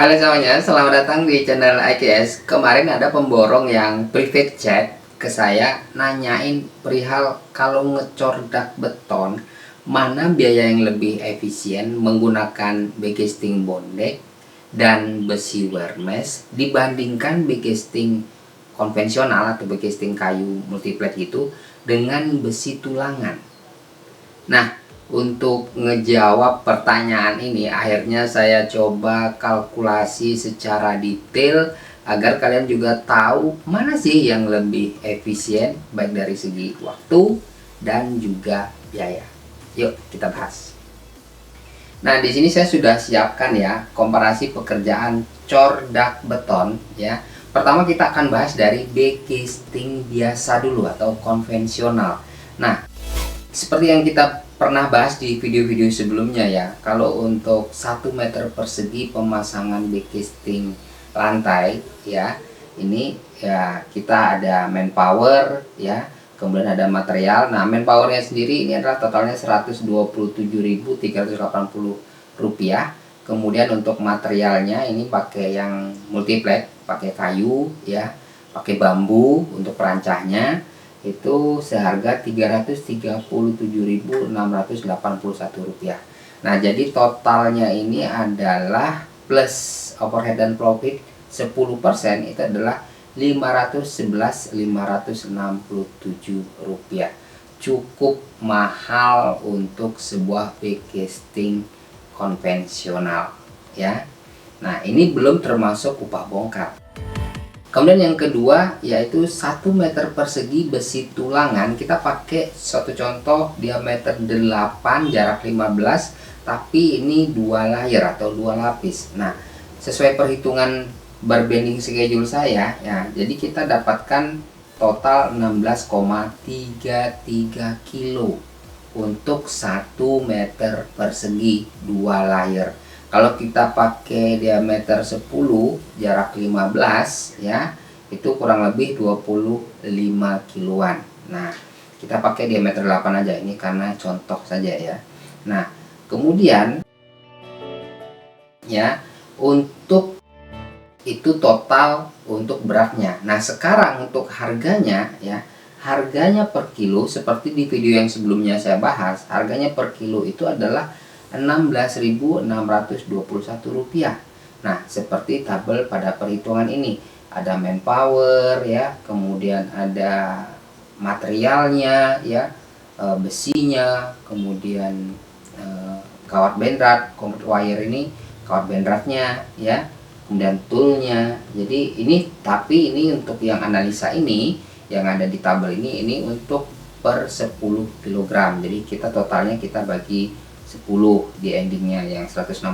Halo semuanya, selamat datang di channel IKS. Kemarin ada pemborong yang private chat ke saya nanyain perihal kalau ngecor dak beton mana biaya yang lebih efisien menggunakan backcasting bondek dan besi wermes dibandingkan backcasting konvensional atau backcasting kayu multiplet itu dengan besi tulangan. Nah, untuk ngejawab pertanyaan ini, akhirnya saya coba kalkulasi secara detail agar kalian juga tahu mana sih yang lebih efisien baik dari segi waktu dan juga biaya. Yuk kita bahas. Nah, di sini saya sudah siapkan ya komparasi pekerjaan cor dak beton ya. Pertama kita akan bahas dari backcasting biasa dulu atau konvensional. Nah, seperti yang kita pernah bahas di video-video sebelumnya ya, kalau untuk 1 meter persegi pemasangan backcasting lantai ya, ini ya kita ada manpower ya, kemudian ada material. Nah, manpowernya sendiri ini adalah totalnya Rp127.380. Kemudian untuk materialnya ini pakai yang multiplex, pakai kayu ya, pakai bambu untuk perancahnya itu seharga Rp337.681. Nah, jadi totalnya ini adalah plus overhead dan profit 10% itu adalah Rp511.567. Cukup mahal untuk sebuah backcasting konvensional ya. Nah, ini belum termasuk upah bongkar. Kemudian yang kedua yaitu 1 meter persegi besi tulangan, kita pakai suatu contoh diameter 8 jarak 15 tapi ini 2 layer atau 2 lapis. Nah, sesuai perhitungan berbanding schedule saya ya, jadi kita dapatkan total 16,33 kilo untuk 1 meter persegi 2 layer. Kalau kita pakai diameter 10 jarak 15 ya, itu kurang lebih 25 kiloan. Nah, kita pakai diameter 8 aja ini karena contoh saja ya. Nah, kemudian ya, untuk itu total untuk beratnya. Nah, sekarang untuk harganya ya, harganya per kilo seperti di video yang sebelumnya saya bahas, harganya per kilo itu adalah Rp16.621. Nah, seperti tabel pada perhitungan ini, ada manpower ya, kemudian ada materialnya ya, besinya, kemudian kawat benrat, convert wire ini kawat benratnya ya, kemudian toolnya. Jadi ini, tapi ini untuk yang analisa ini yang ada di tabel ini untuk per 10 kg. Jadi kita totalnya kita bagi 10 di endingnya, yang 166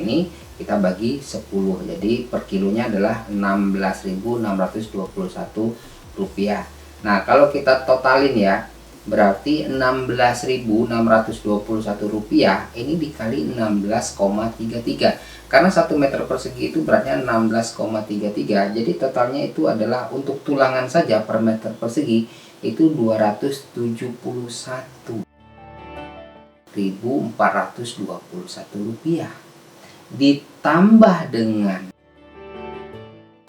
ini kita bagi 10, jadi per kilonya adalah Rp16.621. Nah, kalau kita totalin ya, berarti Rp16.621 ini dikali 16,33, karena 1 meter persegi itu beratnya 16,33, jadi totalnya itu adalah untuk tulangan saja per meter persegi itu Rp271.421, ditambah dengan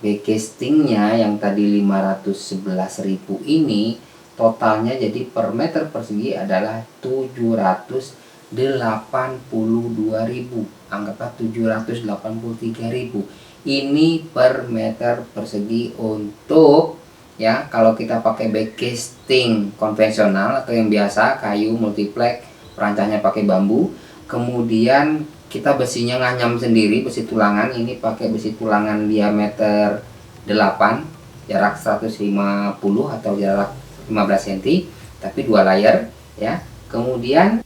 backcastingnya yang tadi Rp511.000 ini, totalnya jadi per meter persegi adalah Rp782.000, anggaplah Rp783.000 ini per meter persegi untuk ya, kalau kita pakai backcasting konvensional atau yang biasa kayu multiplex, perancangnya pakai bambu, kemudian kita besinya nganyam sendiri, besi tulangan ini pakai besi tulangan diameter 8 jarak 150 atau jarak 15 cm tapi 2 layer ya. Kemudian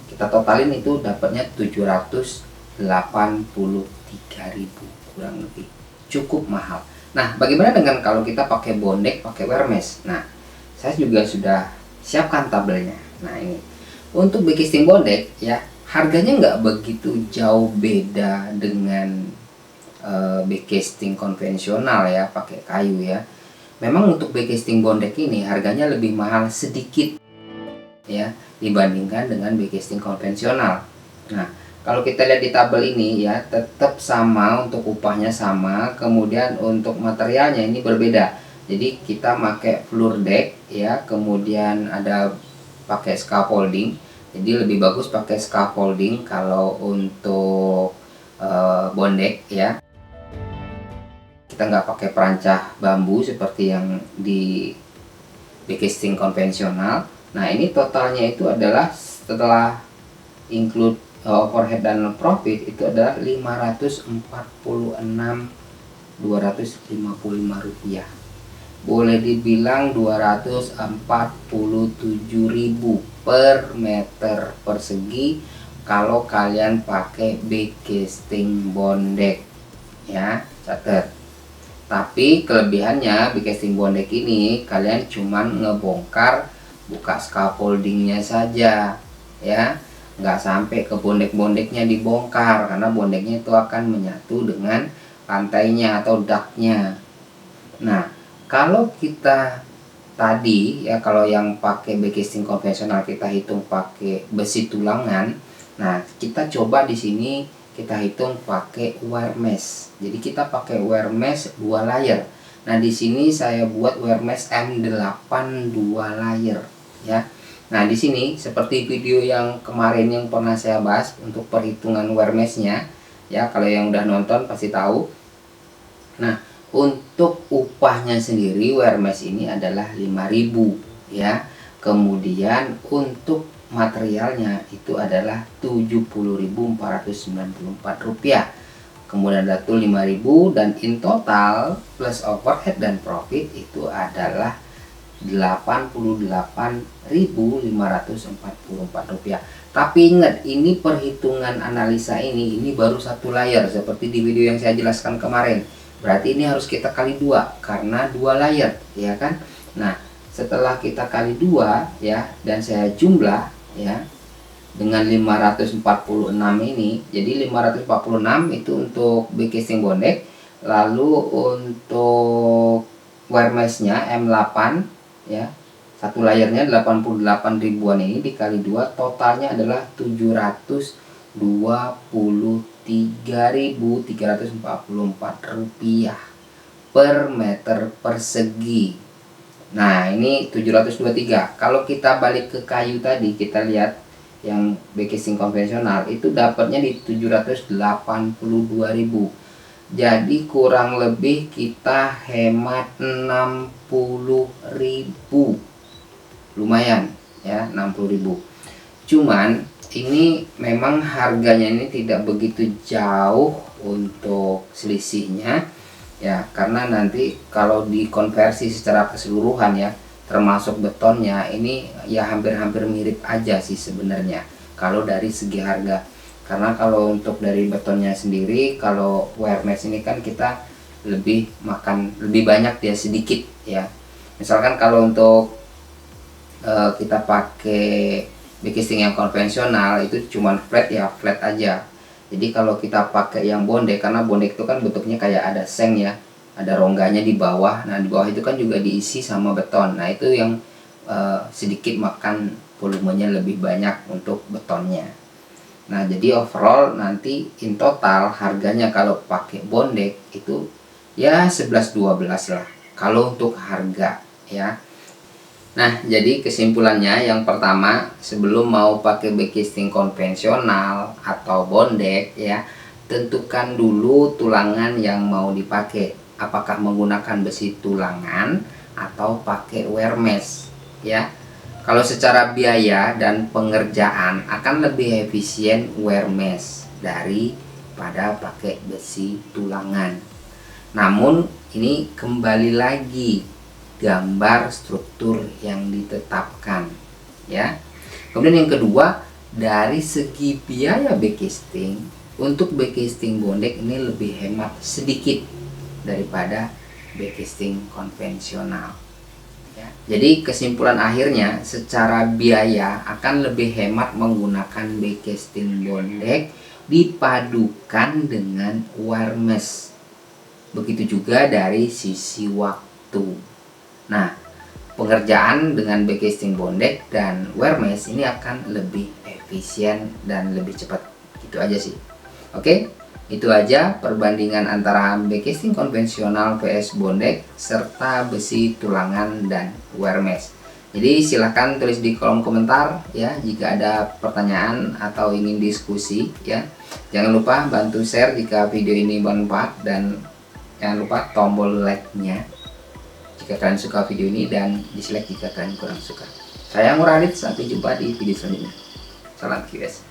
kita totalin itu dapatnya Rp783.000 kurang lebih. Cukup mahal. Nah, bagaimana dengan kalau kita pakai bondek, pakai wermes? Nah, saya juga sudah siapkan tabelnya. Nah, ini untuk backcasting bondek ya, harganya nggak begitu jauh beda dengan backcasting konvensional ya, pakai kayu ya. Memang untuk backcasting bondek ini harganya lebih mahal sedikit ya dibandingkan dengan backcasting konvensional. Nah, Kalau kita lihat di tabel ini ya, tetap sama untuk upahnya sama, kemudian untuk materialnya ini berbeda. Jadi kita pakai floor deck ya, kemudian ada pakai scaffolding. Jadi lebih bagus pakai scaffolding kalau untuk bondek ya. Kita nggak pakai perancah bambu seperti yang di backcasting konvensional. Nah ini totalnya itu adalah setelah include overhead dan profit itu adalah Rp546.255. Boleh dibilang 247.000 per meter persegi kalau kalian pakai backcasting bondek ya, catat. Tapi kelebihannya backcasting bondek ini kalian cuman ngebongkar buka scaffoldingnya saja ya, nggak sampai ke bondek-bondeknya dibongkar karena bondeknya itu akan menyatu dengan lantainya atau ductnya. Nah kalau kita tadi ya, kalau yang pakai backcasting konvensional kita hitung pakai besi tulangan. Nah kita coba di sini kita hitung pakai wire mesh. Jadi kita pakai wire mesh 2 layer. Nah di sini saya buat wire mesh M8 2 layer ya. Nah di sini seperti video yang kemarin yang pernah saya bahas untuk perhitungan wire meshnya ya, kalau yang udah nonton pasti tahu. Nah untuk upahnya sendiri wire mesh ini adalah 5.000 ya. Kemudian untuk materialnya itu adalah Rp70.494. Kemudian datu 5.000 dan in total plus overhead dan profit itu adalah Rp88.544. Tapi ingat, ini perhitungan analisa ini baru 1 layer seperti di video yang saya jelaskan kemarin. Berarti ini harus kita kali 2 karena 2 layer ya kan. Nah setelah kita kali 2 ya, dan saya jumlah ya dengan 546 ini, jadi 546 itu untuk backcasting bondek. Lalu untuk wire meshnya M8 ya, 1 layernya 88 ribuan, ini dikali 2 totalnya adalah Rp723.344 per meter persegi. Nah ini 723. Kalau kita balik ke kayu tadi, kita lihat yang backcasting konvensional itu dapatnya di 782.000. Jadi kurang lebih kita hemat 60.000. Lumayan ya, 60.000. Cuman ini memang harganya ini tidak begitu jauh untuk selisihnya ya, karena nanti kalau dikonversi secara keseluruhan ya, termasuk betonnya, ini ya hampir-hampir mirip aja sih sebenarnya kalau dari segi harga. Karena kalau untuk dari betonnya sendiri, kalau wire mesh ini kan kita lebih makan lebih banyak, dia sedikit ya. Misalkan kalau untuk kita pakai backcasting yang konvensional itu cuman flat ya, flat aja. Jadi kalau kita pakai yang bondek, karena bondek itu kan bentuknya kayak ada seng ya, ada rongganya di bawah. Nah di bawah itu kan juga diisi sama beton. Nah itu yang sedikit makan volumenya lebih banyak untuk betonnya. Nah jadi overall nanti in total harganya kalau pakai bondek itu ya 11-12 lah kalau untuk harga ya. Nah jadi kesimpulannya, yang pertama, sebelum mau pakai backcasting konvensional atau bondek ya, tentukan dulu tulangan yang mau dipakai, apakah menggunakan besi tulangan atau pakai wire mesh ya. Kalau secara biaya dan pengerjaan akan lebih efisien wire mesh daripada pakai besi tulangan. Namun ini kembali lagi gambar struktur yang ditetapkan ya. Kemudian yang kedua, dari segi biaya backcasting, untuk backcasting bondek ini lebih hemat sedikit daripada backcasting konvensional ya. Jadi kesimpulan akhirnya, secara biaya akan lebih hemat menggunakan backcasting bondek dipadukan dengan wire mesh. Begitu juga dari sisi waktu. Nah, pengerjaan dengan backcasting bondek dan wire mesh ini akan lebih efisien dan lebih cepat Itu aja sih. Oke, itu aja perbandingan antara backcasting konvensional vs bondek serta besi tulangan dan wear mesh. Jadi silahkan tulis di kolom komentar ya jika ada pertanyaan atau ingin diskusi ya. Jangan lupa bantu share jika video ini bermanfaat, dan jangan lupa tombol like-nya jika kalian suka video ini dan dislike jika kalian kurang suka. Saya Muradit, sampai jumpa di video selanjutnya. Salam QS.